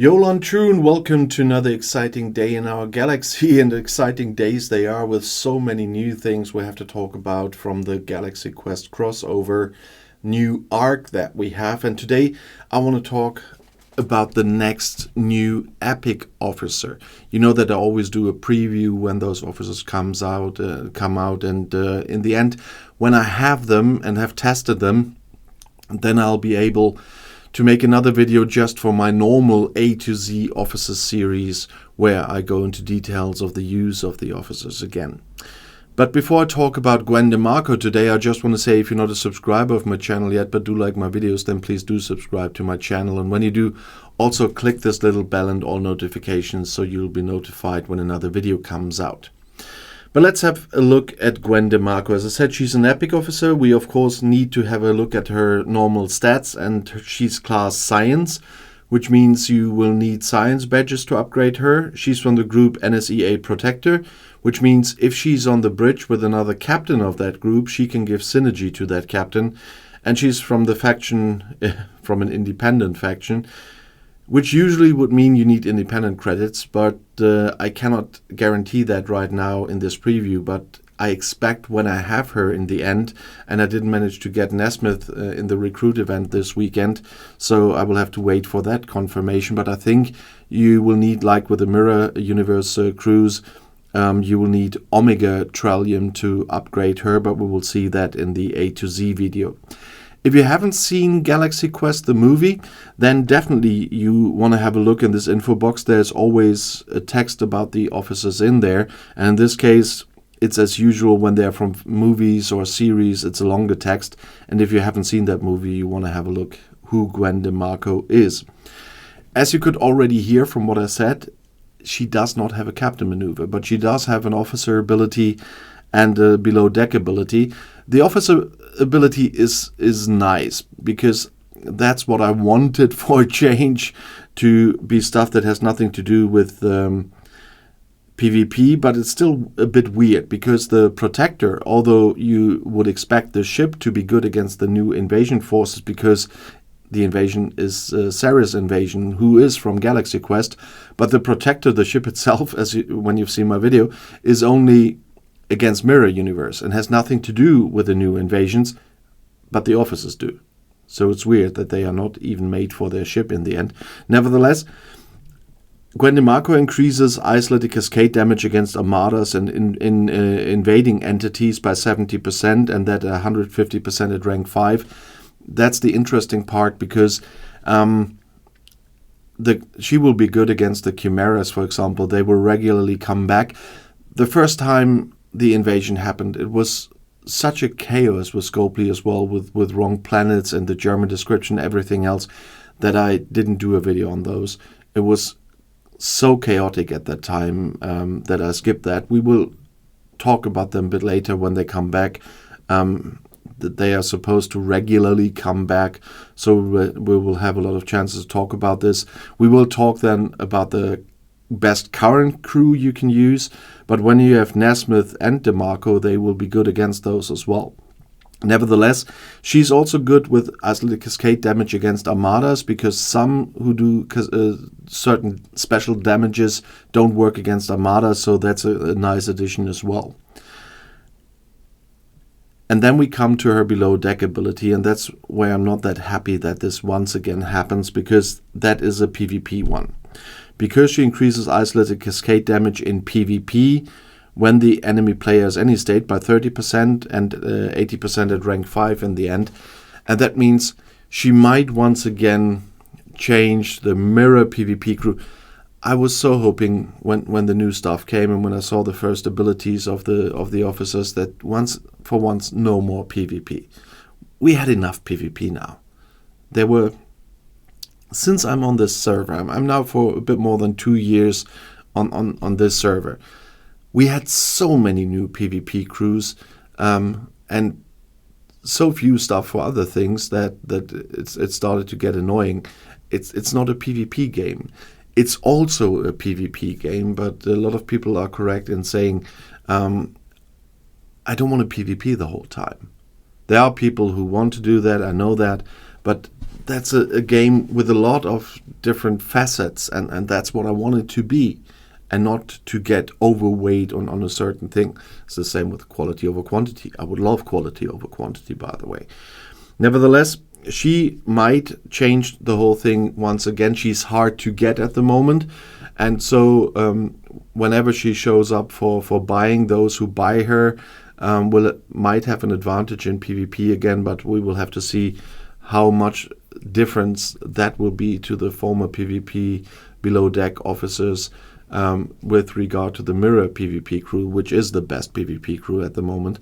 Yolan Troon, welcome to another exciting day in our galaxy, and exciting days they are with so many new things we have to talk about from the Galaxy Quest crossover new arc that we have. And today I want to talk about the next new epic officer. You know that I always do a preview when those officers come out, and in the end, when I have them and have tested them, then I'll be able to make another video just for my normal A to Z officers series, where I go into details of the use of the officers again. But before I talk about DeMarco today, I just want to say, if you're not a subscriber of my channel yet, but do like my videos, then please do subscribe to my channel. And when you do, also click this little bell and all notifications so you'll be notified when another video comes out. But let's have a look at DeMarco. As I said, she's an epic officer. We of course need to have a look at her normal stats, and she's class science, which means you will need science badges to upgrade her. She's from the group NSEA Protector, which means if she's on the bridge with another captain of that group, she can give synergy to that captain. And she's from the faction, from an independent faction, which usually would mean you need independent credits, but I cannot guarantee that right now in this preview. But I expect when I have her in the end, and I didn't manage to get Nesmith in the recruit event this weekend, so I will have to wait for that confirmation. But I think you will need, like with the Mirror Universe crews, you will need Omega Trillium to upgrade her, but we will see that in the A to Z video. If you haven't seen Galaxy Quest, the movie, then definitely you want to have a look in this info box. There's always a text about the officers in there. And in this case, it's as usual when they're from movies or series, it's a longer text. And if you haven't seen that movie, you want to have a look who DeMarco is. As you could already hear from what I said, she does not have a captain maneuver, but she does have an officer ability and a below deck ability. The officer ability is nice, because that's what I wanted for a change, to be stuff that has nothing to do with PvP, but it's still a bit weird, because the Protector, although you would expect the ship to be good against the new invasion forces, because the invasion is Sarah's invasion, who is from Galaxy Quest, but the Protector, the ship itself, when you've seen my video, is only against Mirror Universe and has nothing to do with the new invasions, but the officers do. So it's weird that they are not even made for their ship in the end. Nevertheless, DeMarco increases isolated cascade damage against armadas and invading entities by 70%, and that 150% at rank 5. That's the interesting part, because she will be good against the Chimeras, for example. They will regularly come back. The first time the invasion happened, it was such a chaos with Scopely as well, with wrong planets and the German description, everything else, that I didn't do a video on those. It was so chaotic at that time that I skipped that. We will talk about them a bit later when they come back. That they are supposed to regularly come back, so we will have a lot of chances to talk about this. We will talk then about the best current crew you can use, but when you have Nesmith and DeMarco, they will be good against those as well. Nevertheless, she's also good with isolated cascade damage against armadas, because some who do certain special damages don't work against armadas, so that's a nice addition as well. And then we come to her below deck ability, and that's where I'm not that happy that this once again happens, because that is a PvP one. Because she increases isolated cascade damage in PvP when the enemy player is any state by 30% and 80% at rank 5 in the end. And that means she might once again change the Mirror PvP crew. I was so hoping when the new stuff came and when I saw the first abilities of the officers, that once no more PvP. We had enough PvP now. There were, since I'm on this server, I'm now for a bit more than 2 years on this server. We had so many new PvP crews and so few stuff for other things that it started to get annoying. It's not a PvP game. It's also a PvP game, but a lot of people are correct in saying, I don't want to PvP the whole time. There are people who want to do that, I know that, but that's a game with a lot of different facets, and that's what I want it to be, and not to get overweight on a certain thing. It's the same with quality over quantity. I would love quality over quantity, by the way. Nevertheless, she might change the whole thing once again. She's hard to get at the moment, and so whenever she shows up for buying, those who buy her might have an advantage in PvP again, but we will have to see how much difference that will be to the former PvP below deck officers with regard to the mirror PvP crew, which is the best PvP crew at the moment.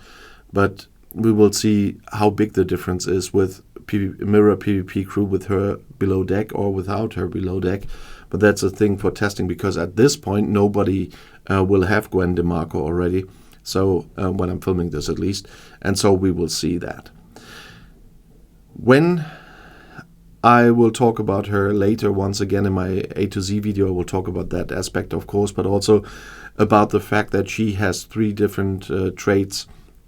But we will see how big the difference is with mirror PvP crew with her below deck or without her below deck. But that's a thing for testing, because at this point nobody will have Gwen DeMarco already. So when I'm filming this, at least, and so we will see that. When I will talk about her later, once again in my A to Z video, I will talk about that aspect, of course, but also about the fact that she has 3 different traits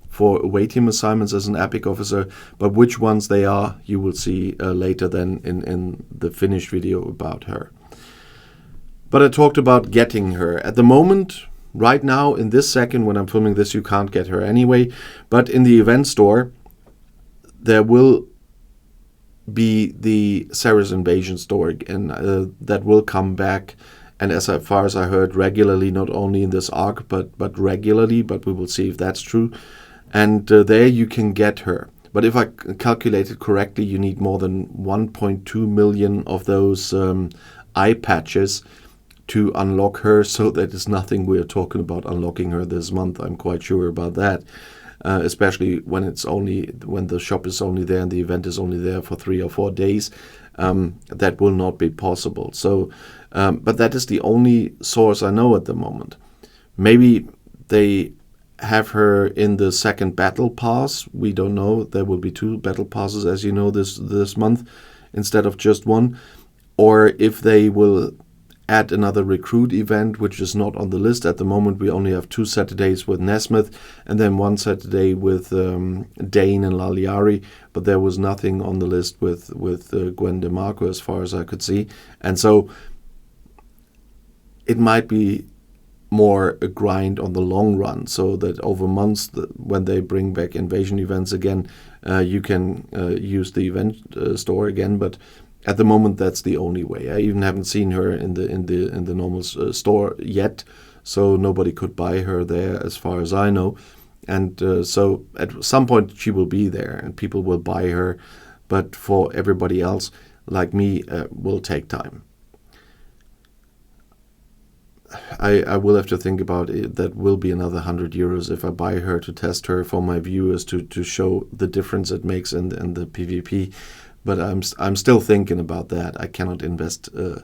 for away team assignments as an epic officer, but which ones they are, you will see later then in the finished video about her. But I talked about getting her. At the moment, right now, in this second, when I'm filming this, you can't get her anyway, but in the event store, there will be the Sarah's Invasion store, and that will come back, and as far as I heard, regularly, not only in this arc, but regularly, but we will see if that's true. And there you can get her. But if I calculated correctly, you need more than 1.2 million of those eye patches to unlock her, so that is nothing we're talking about unlocking her this month. I'm quite sure about that. Especially when the shop is only there and the event is only there for 3 or 4 days, that will not be possible. So, but that is the only source I know at the moment. Maybe they have her in the second battle pass. We don't know. There will be 2 battle passes, as you know, this month instead of just 1. Or if they will add another recruit event, which is not on the list at the moment. We only have 2 Saturdays with Nesmith and then 1 Saturday with Dane and Laliari, but there was nothing on the list with Gwen DeMarco as far as I could see. And so it might be more a grind on the long run, so that over months, when they bring back invasion events again, you can use the event store again. But at the moment, that's the only way. I even haven't seen her in the normal store yet, so nobody could buy her there, as far as I know. And so at some point she will be there, and people will buy her. But for everybody else, like me, will take time. I will have to think about it. That will be another 100 euros if I buy her to test her for my viewers to show the difference it makes in the PvP. But I'm still thinking about that. I cannot invest a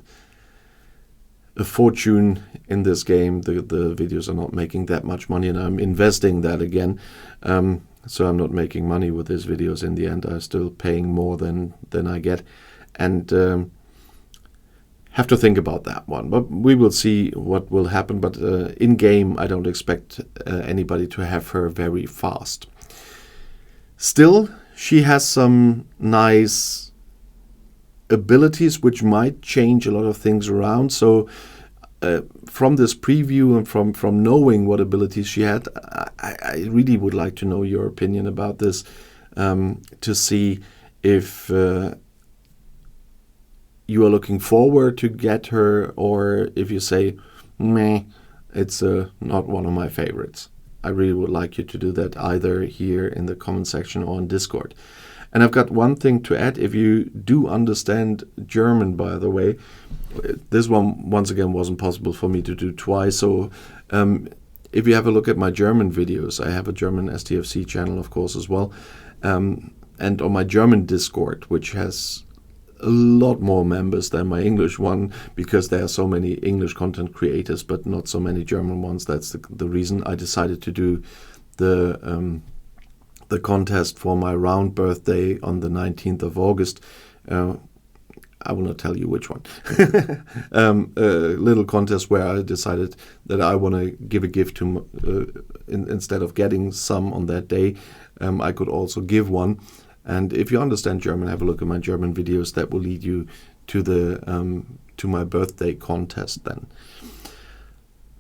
fortune in this game. The videos are not making that much money, and I'm investing that again. So I'm not making money with these videos in the end. I'm still paying more than I get, and have to think about that one. But we will see what will happen. But in game, I don't expect anybody to have her very fast. Still, she has some nice abilities which might change a lot of things around. So from this preview and from knowing what abilities she had, I really would like to know your opinion about this, to see if you are looking forward to get her, or if you say, meh, it's not one of my favorites. I really would like you to do that either here in the comment section or on Discord. And I've got one thing to add. If you do understand German, by the way, this one, once again, wasn't possible for me to do twice. So if you have a look at my German videos, I have a German STFC channel, of course, as well. And on my German Discord, which has a lot more members than my English one, because there are so many English content creators but not so many German ones. That's the reason I decided to do the contest for my round birthday on the 19th of August. I will not tell you which one. A little contest where I decided that I want to give a gift to instead of getting some on that day, I could also give one. And if you understand German, have a look at my German videos. That will lead you to the to my birthday contest then.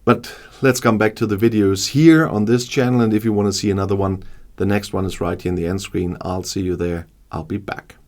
But let's come back to the videos here on this channel, and if you want to see another one, the next one is right here in the end screen. I'll see you there. I'll be back.